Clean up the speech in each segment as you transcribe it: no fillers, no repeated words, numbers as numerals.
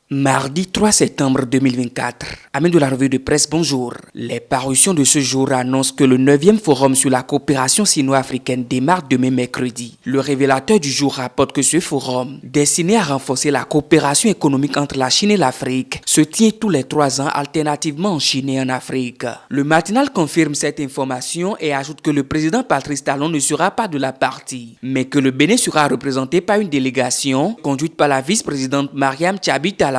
Mardi 3 septembre 2024, amis de la revue de presse, bonjour. Les parutions de ce jour annoncent que le 9e forum sur la coopération sino-africaine démarre demain mercredi. Le révélateur du jour rapporte que ce forum, destiné à renforcer la coopération économique entre la Chine et l'Afrique, se tient tous les 3 ans alternativement en Chine et en Afrique. Le matinal confirme cette information et ajoute que le président Patrice Talon ne sera pas de la partie, mais que le Bénin sera représenté par une délégation conduite par la vice-présidente Mariam Tchabi Talata.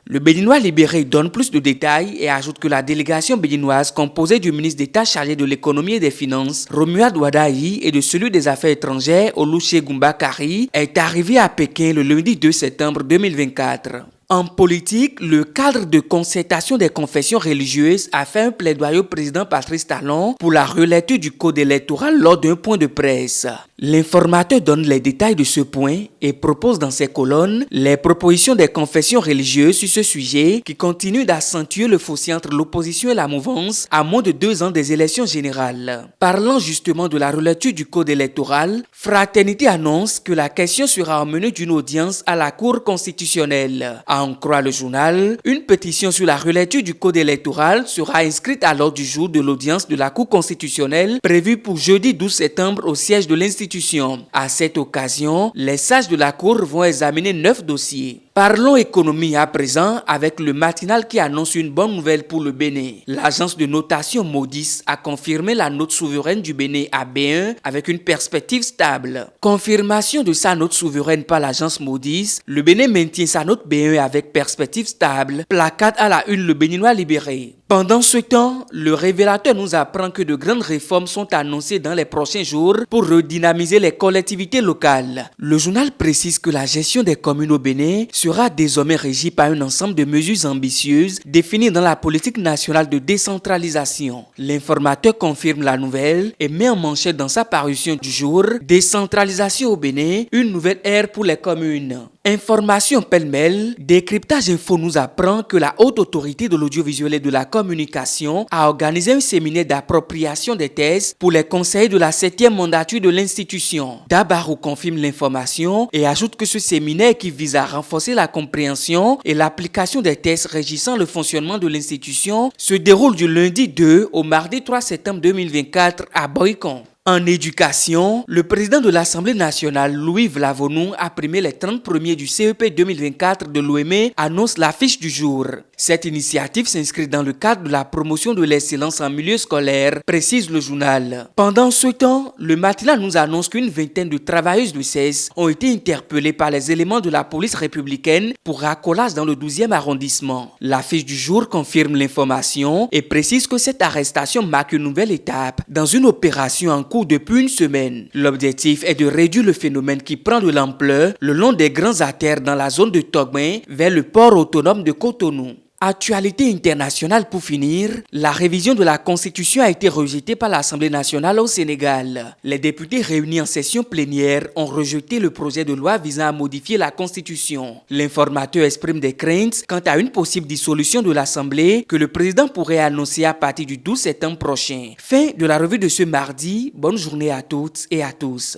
Le Béninois libéré donne plus de détails et ajoute que la délégation béninoise composée du ministre d'État chargé de l'économie et des finances, Romuald Wadaï, et de celui des affaires étrangères, Olusegun Bakari, est arrivée à Pékin le lundi 2 septembre 2024. En politique, le cadre de concertation des confessions religieuses a fait un plaidoyer au président Patrice Talon pour la relecture du code électoral lors d'un point de presse. L'informateur donne les détails de ce point et propose dans ses colonnes les propositions des confessions religieuses sur ce sujet qui continuent d'accentuer le fossé entre l'opposition et la mouvance à moins de 2 ans des élections générales. Parlant justement de la relecture du code électoral, Fraternité annonce que la question sera emmenée d'une audience à la Cour constitutionnelle. À en croire le journal, une pétition sur la relecture du code électoral sera inscrite à l'ordre du jour de l'audience de la Cour constitutionnelle prévue pour jeudi 12 septembre au siège de l'institution. À cette occasion, les sages de la Cour vont examiner 9 dossiers. Parlons économie à présent avec le matinal qui annonce une bonne nouvelle pour le Bénin. L'agence de notation Moody's a confirmé la note souveraine du Bénin à B1 avec une perspective stable. Confirmation de sa note souveraine par l'agence Moody's, le Bénin maintient sa note B1 avec perspective stable, placard à la une le Béninois libéré. Pendant ce temps, le révélateur nous apprend que de grandes réformes sont annoncées dans les prochains jours pour redynamiser les collectivités locales. Le journal précise que la gestion des communes au Bénin sera désormais régie par un ensemble de mesures ambitieuses définies dans la politique nationale de décentralisation. L'informateur confirme la nouvelle et met en manchette dans sa parution du jour « Décentralisation au Bénin, une nouvelle ère pour les communes ». Information pêle-mêle, Décryptage Info nous apprend que la Haute Autorité de l'Audiovisuel et de la Communication a organisé un séminaire d'appropriation des thèses pour les conseillers de la 7e mandature de l'institution. Dabarou confirme l'information et ajoute que ce séminaire qui vise à renforcer la compréhension et l'application des thèses régissant le fonctionnement de l'institution se déroule du lundi 2 au mardi 3 septembre 2024 à Boycon. En éducation, le président de l'Assemblée nationale, Louis Vlavonou, a primé les 30 premiers du CEP 2024 de l'OME, annonce l'affiche du jour. Cette initiative s'inscrit dans le cadre de la promotion de l'excellence en milieu scolaire, précise le journal. Pendant ce temps, le matinal nous annonce qu'une vingtaine de travailleuses de CES ont été interpellées par les éléments de la police républicaine pour racolage dans le 12e arrondissement. L'affiche du jour confirme l'information et précise que cette arrestation marque une nouvelle étape dans une opération en cours depuis une semaine. L'objectif est de réduire le phénomène qui prend de l'ampleur le long des grands artères dans la zone de Togben vers le port autonome de Cotonou. Actualité internationale pour finir, la révision de la Constitution a été rejetée par l'Assemblée nationale au Sénégal. Les députés réunis en session plénière ont rejeté le projet de loi visant à modifier la Constitution. L'informateur exprime des craintes quant à une possible dissolution de l'Assemblée que le président pourrait annoncer à partir du 12 septembre prochain. Fin de la revue de ce mardi. Bonne journée à toutes et à tous.